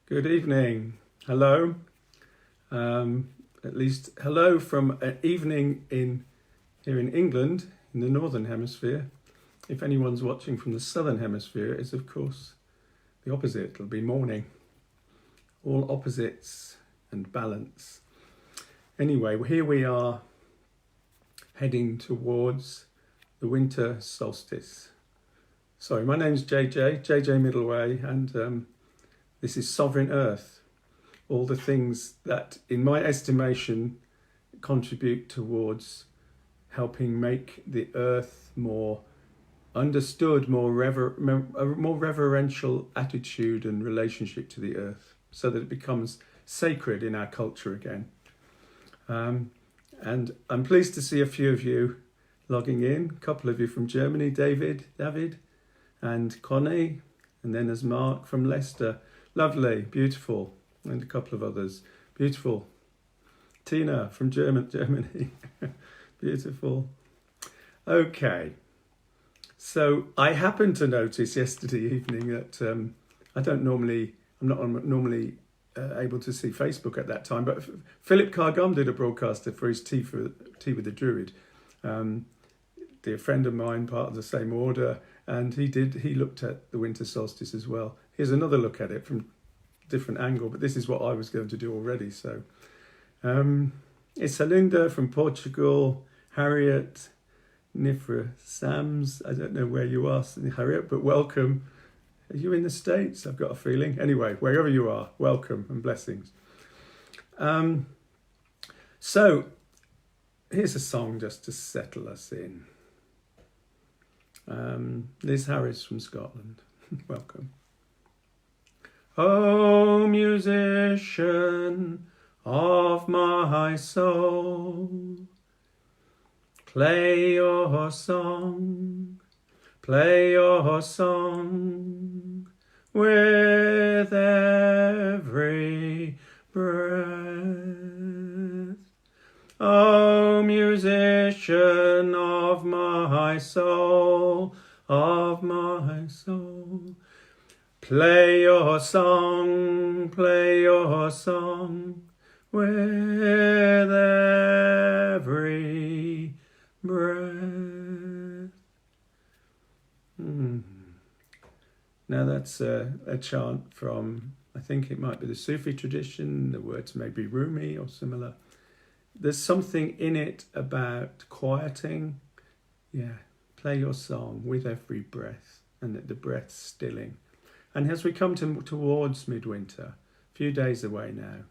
Good evening. Hello. At least hello from an evening here in England, in the Northern Hemisphere. If anyone's watching from the Southern Hemisphere, it's of course the opposite. It'll be morning. All opposites and balance. Anyway, here we are heading towards the winter solstice. Sorry, my name's JJ Middleway, and this is Sovereign Earth. All the things that, in my estimation, contribute towards helping make the Earth more understood, a more reverential attitude and relationship to the Earth, so that it becomes sacred in our culture again. And I'm pleased to see a few of you logging in. A couple of you from Germany, David, and Connie, and then there's Mark from Leicester. Lovely, beautiful, and a couple of others. Beautiful. Tina from Germany. Beautiful. Okay. So I happened to notice yesterday evening that I'm not normally able to see Facebook at that time, but Philip Cargum did a broadcaster for his Tea with the Druid. Dear friend of mine, part of the same order, and he looked at the winter solstice as well. Here's another look at it from a different angle, but this is what I was going to do already. So it's Helinda from Portugal, Harriet, Nifra Sams. I don't know where you are, Harriet, but welcome. Are you in the States? I've got a feeling. Anyway, wherever you are, welcome and blessings. So here's a song just to settle us in. Liz Harris from Scotland. Welcome. Oh, musician of my soul, play your song with every breath. Oh, musician of my soul, play your song with every breath. Now that's a chant from, I think it might be the Sufi tradition. The words may be Rumi or similar. There's something in it about quieting. Yeah, play your song with every breath, and the breath stilling. And as we come towards midwinter, a few days away now,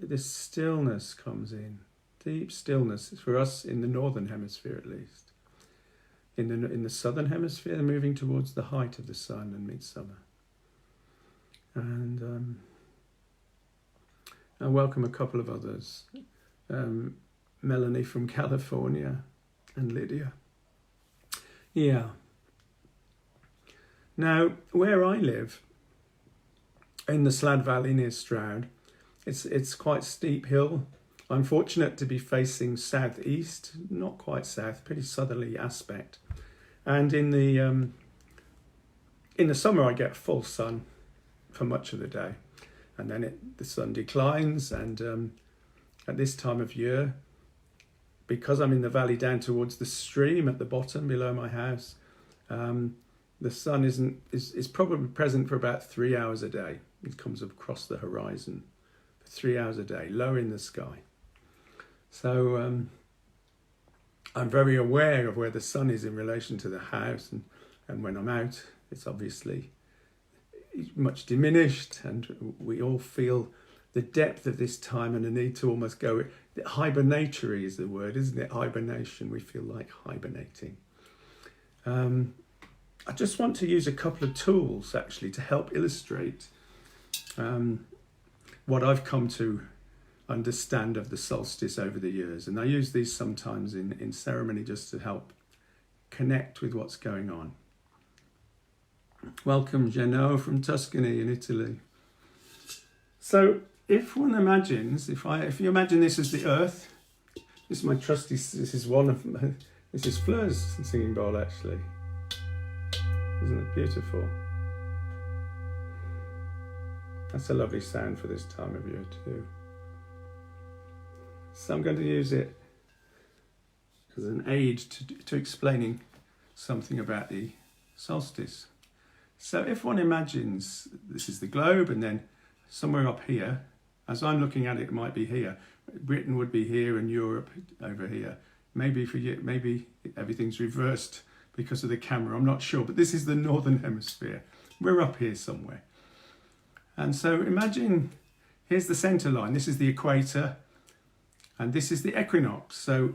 this stillness comes in, deep stillness for us in the Northern Hemisphere at least. In the Southern Hemisphere, they're moving towards the height of the sun and midsummer. And I welcome a couple of others, Melanie from California and Lydia. Yeah. Now, where I live, in the Slad Valley near Stroud, it's quite steep hill. I'm fortunate to be facing southeast, not quite south, pretty southerly aspect. And in the summer, I get full sun for much of the day. And then the sun declines, and at this time of year, because I'm in the valley down towards the stream at the bottom below my house, the sun is probably present for about 3 hours a day. It comes across the horizon for 3 hours a day, low in the sky. So I'm very aware of where the sun is in relation to the house, and when I'm out, it's obviously much diminished, and we all feel the depth of this time and the need to almost go. Hibernatory is the word, isn't it? Hibernation. We feel like hibernating. I just want to use a couple of tools actually to help illustrate what I've come to understand of the solstice over the years, and I use these sometimes in ceremony just to help connect with what's going on. Welcome, Geno from Tuscany in Italy. So, if one imagines, if you imagine this as the Earth, this is my trusty. This is Fleur's singing bowl actually. Isn't it beautiful? That's a lovely sound for this time of year too. So I'm going to use it as an aid to explaining something about the solstice. So if one imagines this is the globe, and then somewhere up here, as I'm looking at it, it might be here. Britain would be here and Europe over here. Maybe everything's reversed because of the camera, I'm not sure, but this is the northern hemisphere. We're up here somewhere. And so imagine, here's the center line, this is the equator, and this is the equinox. So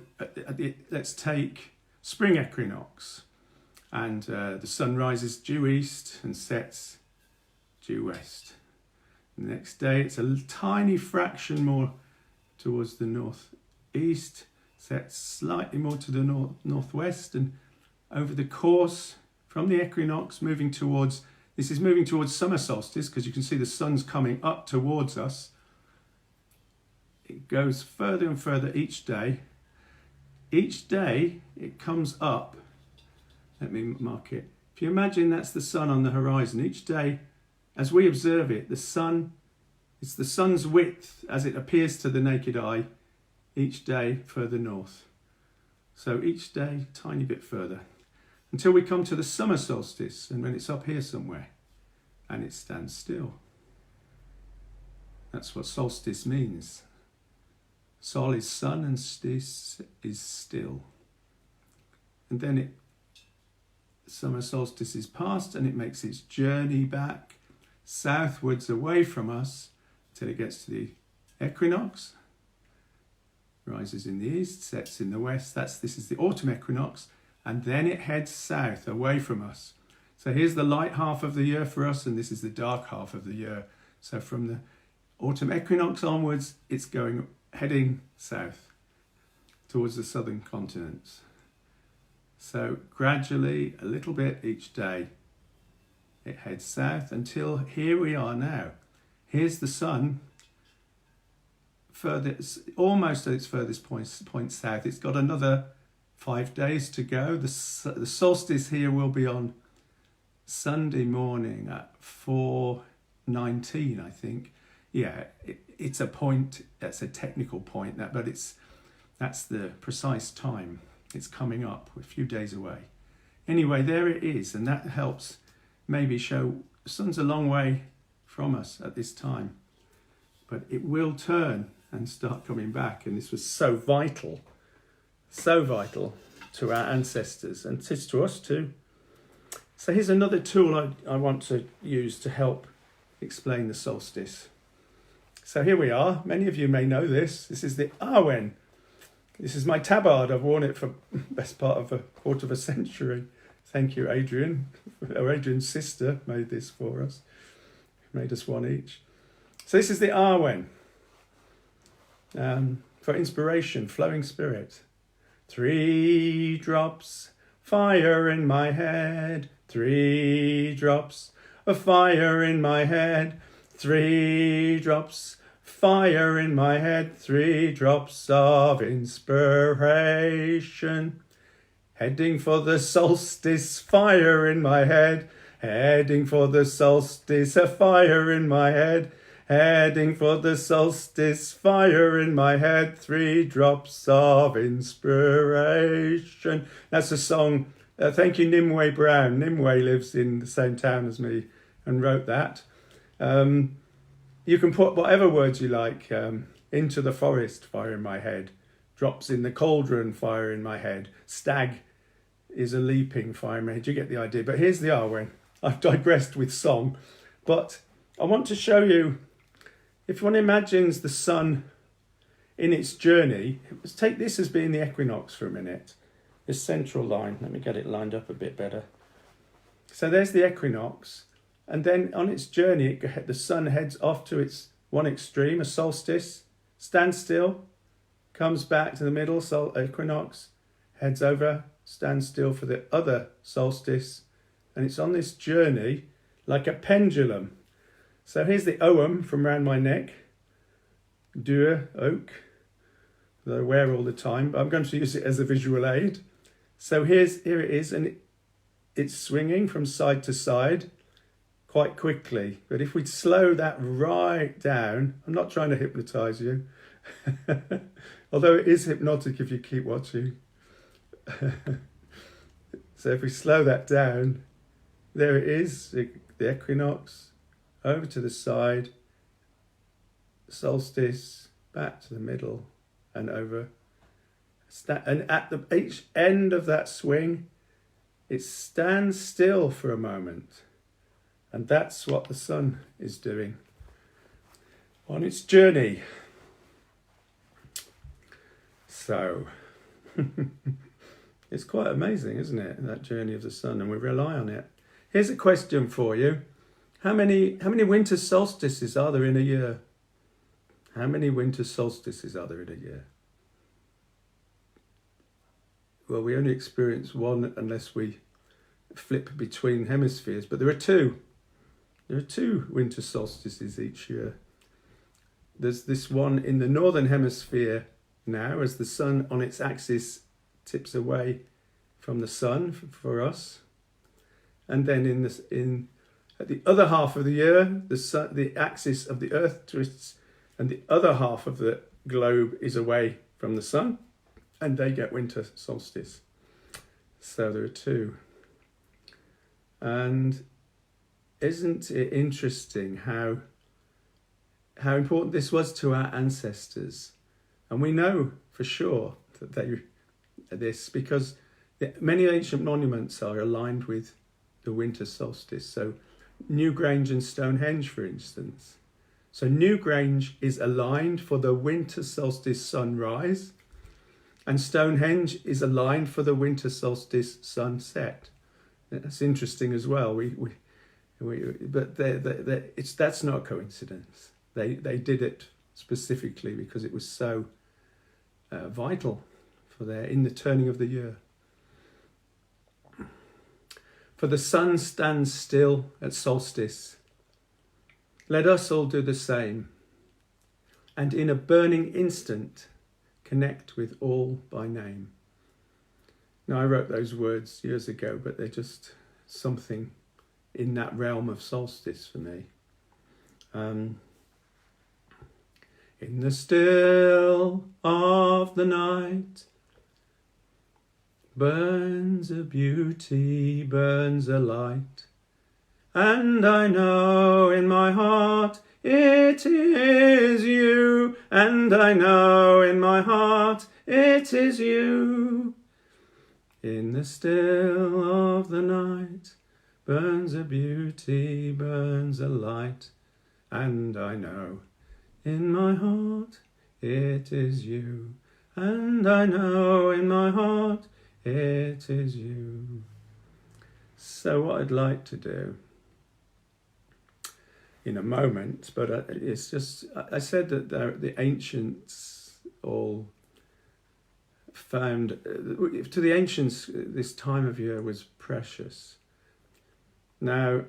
let's take spring equinox, and the sun rises due east and sets due west. The next day it's a tiny fraction more towards the northeast, sets slightly more to the northwest, and over the course from the equinox moving towards summer solstice, because you can see the sun's coming up towards us. It goes further and further each day. Each day it comes up. Let me mark it. If you imagine that's the sun on the horizon, each day as we observe it, it's the sun's width as it appears to the naked eye, each day further north. So each day, tiny bit further, until we come to the summer solstice, and when it's up here somewhere, and it stands still. That's what solstice means. Sol is sun, and stis is still. And then summer solstice is past, and it makes its journey back southwards away from us till it gets to the equinox. Rises in the east, sets in the west. This is the autumn equinox, and then it heads south away from us. So here's the light half of the year for us, and this is the dark half of the year. So from the autumn equinox onwards, it's heading south towards the southern continents. So gradually, a little bit each day, it heads south until here we are now. Here's the sun, almost at its furthest point south. It's got another 5 days to go. The solstice here will be on Sunday morning at 4:19, I think. Yeah, it's a point. That's a technical point, but that's the precise time. It's coming up, a few days away. Anyway, there it is, and that helps maybe show the sun's a long way from us at this time, but it will turn and start coming back. And this was so vital to our ancestors, and it's to us too. So here's another tool I want to use to help explain the solstice. So here we are. Many of you may know this. This is the Arwen. This is my tabard. I've worn it for the best part of a quarter of a century. Thank you, Adrian. Adrian's sister made this for us. Made us one each. So this is the Arwen. For inspiration, flowing spirit. 3 drops, fire in my head. 3 drops of fire in my head. 3 drops, fire in my head. 3 drops of inspiration. Heading for the solstice, fire in my head. Heading for the solstice, a fire in my head. Heading for the solstice, fire in my head. 3 drops of inspiration. That's a song. Thank you, Nimue Brown. Nimue lives in the same town as me and wrote that. You can put whatever words you like. Into the forest, fire in my head. Drops in the cauldron, fire in my head. Stag is a leaping, fire in my head. You get the idea. But here's the Arwen. I've digressed with song. But I want to show you, if one imagines the sun in its journey, let's take this as being the equinox for a minute. This central line. Let me get it lined up a bit better. So there's the equinox. And then on its journey, the sun heads off to its one extreme, a solstice, stands still, comes back to the middle, equinox, heads over, stands still for the other solstice. And it's on this journey like a pendulum. So here's the Ogham from around my neck. Dura, oak, that I wear all the time, but I'm going to use it as a visual aid. So here it is, and it's swinging from side to side, quite quickly. But if we slow that right down, I'm not trying to hypnotize you, although it is hypnotic if you keep watching. So if we slow that down, there it is, the equinox, over to the side, solstice, back to the middle, and over. And at each end of that swing, it stands still for a moment. And that's what the sun is doing on its journey. So, it's quite amazing, isn't it, that journey of the sun, and we rely on it. Here's a question for you. How many winter solstices are there in a year? How many winter solstices are there in a year? Well, we only experience one unless we flip between hemispheres, but there are two. There are two winter solstices each year. There's this one in the northern hemisphere now, as the sun on its axis tips away from the sun for us, and then at the other half of the year, the axis of the Earth twists, and the other half of the globe is away from the sun, and they get winter solstice. So there are two. And isn't it interesting how important this was to our ancestors? And we know for sure that this because many ancient monuments are aligned with the winter solstice. So Newgrange and Stonehenge, for instance. So Newgrange is aligned for the winter solstice sunrise, and Stonehenge is aligned for the winter solstice sunset. That's interesting as well. But that's not a coincidence. They did it specifically because it was so vital for in the turning of the year. For the sun stands still at solstice. Let us all do the same, and in a burning instant connect with all by name. Now, I wrote those words years ago, but they're just something in that realm of solstice for me. In the still of the night, burns a beauty, burns a light, and I know in my heart it is you, and I know in my heart it is you. In the still of the night, burns a beauty, burns a light, and I know in my heart it is you, and I know in my heart it is you. So what I'd like to do in a moment, but it's just, I said that the ancients all found, to the ancients this time of year was precious. Now,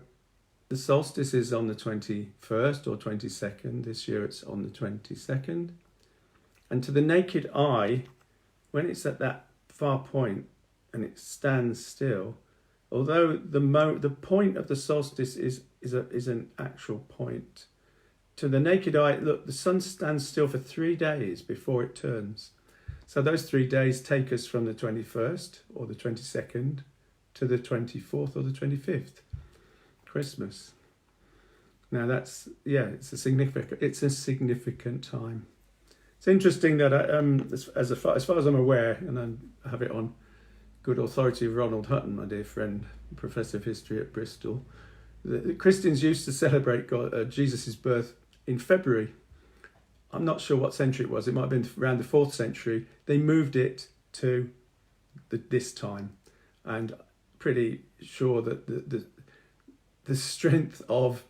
the solstice is on the 21st or 22nd. This year it's on the 22nd. And to the naked eye, when it's at that far point and it stands still, although the point of the solstice is an actual point, to the naked eye, look, the sun stands still for 3 days before it turns. So those 3 days take us from the 21st or the 22nd to the 24th or the 25th, Christmas. Now it's a significant time. It's interesting that as far as I'm aware, and I have it on good authority of Ronald Hutton, my dear friend, professor of history at Bristol, the Christians used to celebrate Jesus' birth in February. I'm not sure what century it was. It might have been around the 4th century. They moved it to this time, and pretty sure that the strength of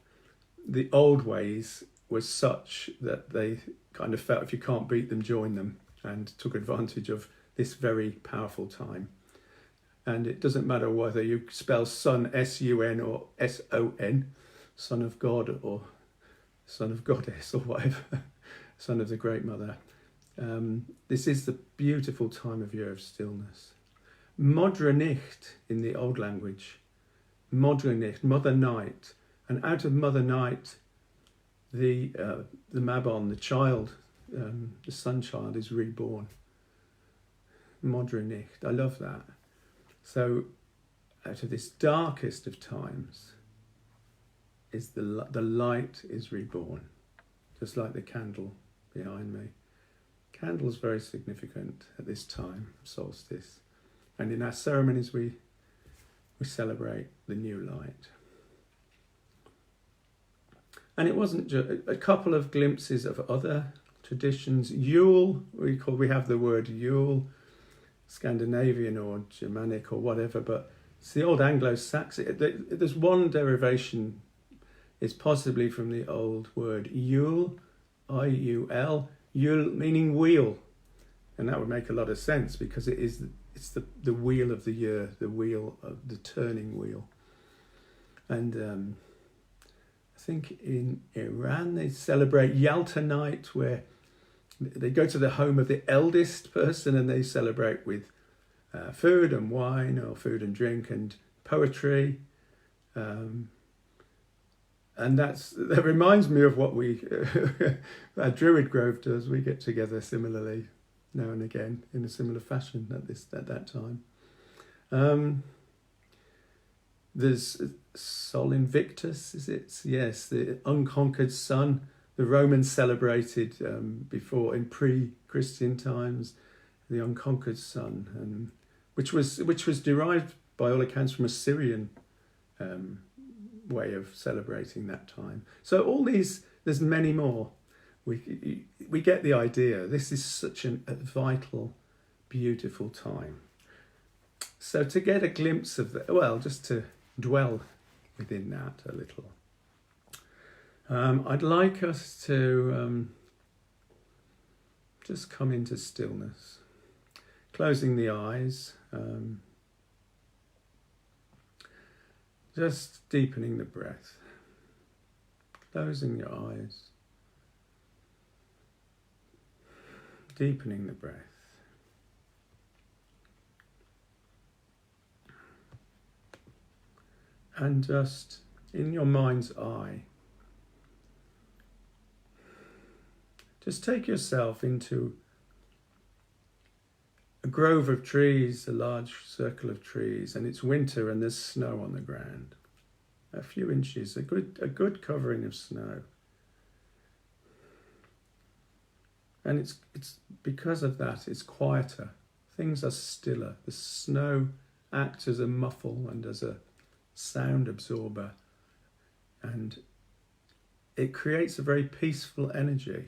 the old ways was such that they kind of felt if you can't beat them, join them, and took advantage of this very powerful time. And it doesn't matter whether you spell sun S-U-N or S-O-N, son of God or son of goddess or whatever, son of the Great Mother. This is the beautiful time of year of stillness. Modre Nicht in the old language. Modre Nicht, Mother Night. And out of Mother Night, the Mabon, the child, the sun child, is reborn. Modrinicht. I love that. So, out of this darkest of times, is the light is reborn, just like the candle behind me. Candle's very significant at this time, solstice, and in our ceremonies we celebrate the new light. And it wasn't just a couple of glimpses of other traditions. Yule, we have the word Yule, Scandinavian or Germanic or whatever, but it's the old Anglo-Saxon. There's one derivation. It's possibly from the old word Yule, I-U-L, Yule meaning wheel, and that would make a lot of sense because it's the wheel of the year, the wheel of the turning wheel. And I think in Iran they celebrate Yalta night, where they go to the home of the eldest person and they celebrate with food and wine, or food and drink and poetry. And that reminds me of what our Druid Grove does. We get together similarly now and again in a similar fashion at that time. There's Sol Invictus, is it? Yes, the unconquered sun. The Romans celebrated before, in pre-Christian times, the unconquered sun, and which was derived by all accounts from a Syrian way of celebrating that time. So all these, there's many more. We get the idea. This is such a vital, beautiful time. So to get a glimpse of just to dwell within that a little, I'd like us to just come into stillness, closing the eyes, just deepening the breath, closing your eyes, deepening the breath. And just in your mind's eye, just take yourself into a grove of trees, a large circle of trees, and it's winter and there's snow on the ground. A few inches, a good covering of snow. And it's because of that, it's quieter. Things are stiller. The snow acts as a muffle and as a sound absorber, and it creates a very peaceful energy.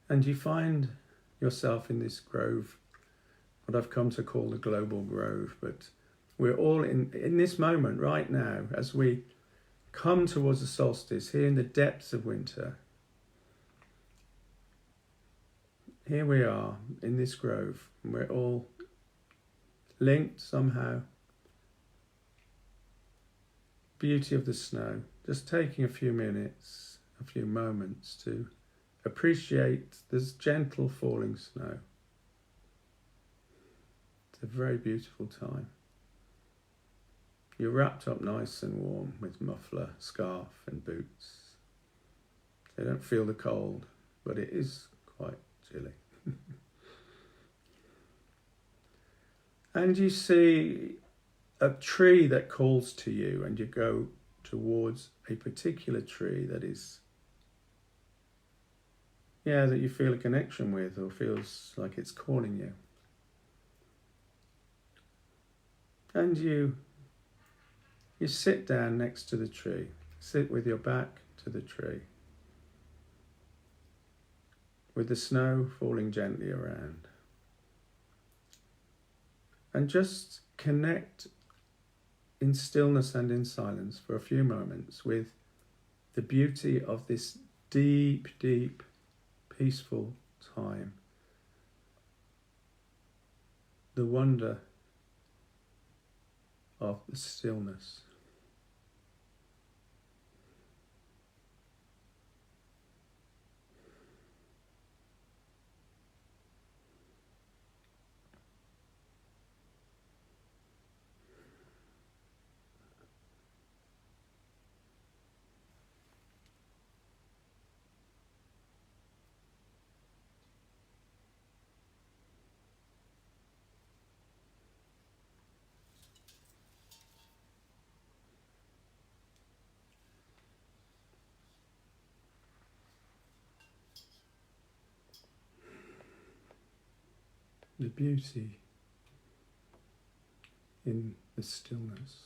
And you find yourself in this grove, what I've come to call the global grove, but we're all in this moment right now, as we come towards the solstice, here in the depths of winter. Here we are in this grove, and we're all linked somehow. Beauty of the snow, just taking a few minutes, a few moments to appreciate this gentle falling snow. It's a very beautiful time. You're wrapped up nice and warm with muffler, scarf and boots. They don't feel the cold, but it is quite chilly. And you see a tree that calls to you, and you go towards a particular tree that is, that you feel a connection with, or feels like it's calling you. And you sit down next to the tree, sit with your back to the tree, with the snow falling gently around. And just connect in stillness and in silence for a few moments with the beauty of this deep, deep, peaceful time. The wonder of the stillness. the beauty in the stillness.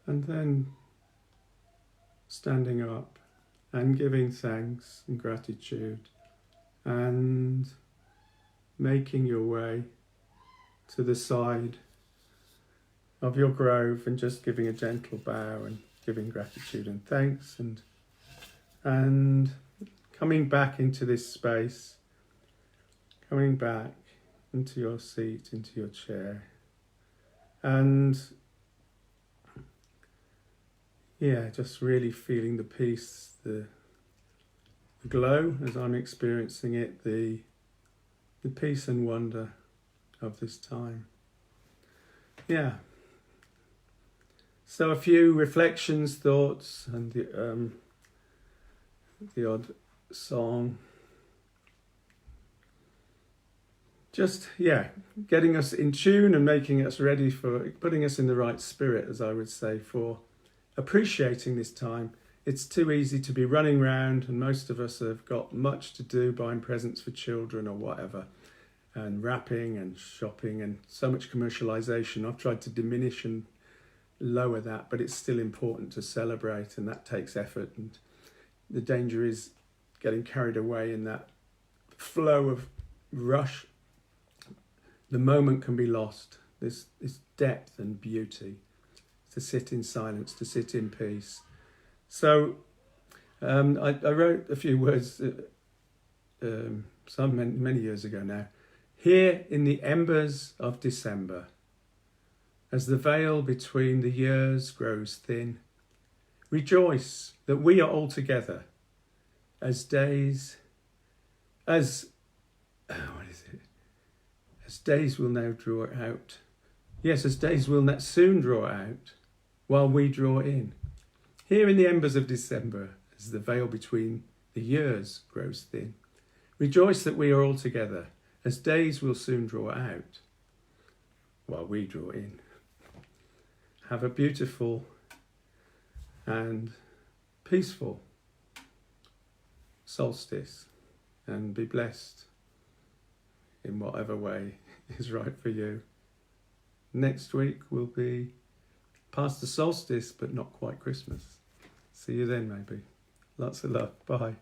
And then standing up and giving thanks and gratitude and making your way to the side of your grove and just giving a gentle bow and giving gratitude and thanks and coming back into this space, coming back into your seat, into your chair, and just really feeling the peace, the glow as I'm experiencing it, the peace and wonder of this time. So a few reflections, thoughts, and the odd song. Just, getting us in tune and making us ready for, putting us in the right spirit, as I would say, for appreciating this time. It's too easy to be running around, and most of us have got much to do, buying presents for children or whatever, and wrapping and shopping and so much commercialization. I've tried to diminish and lower that, but it's still important to celebrate, and that takes effort, and the danger is getting carried away in that flow of rush. The moment can be lost, this depth and beauty, to sit in silence, to sit in peace. So I wrote a few words many years ago now. Here in the embers of December, as the veil between the years grows thin, rejoice that we are all together as days will now draw out. Yes, as days will soon draw out, while we draw in. Here in the embers of December, as the veil between the years grows thin, rejoice that we are all together, as days will soon draw out, while we draw in. Have a beautiful and peaceful solstice, and be blessed in whatever way is right for you. Next week will be past the solstice, but not quite Christmas. See you then, maybe. Lots of love. Bye.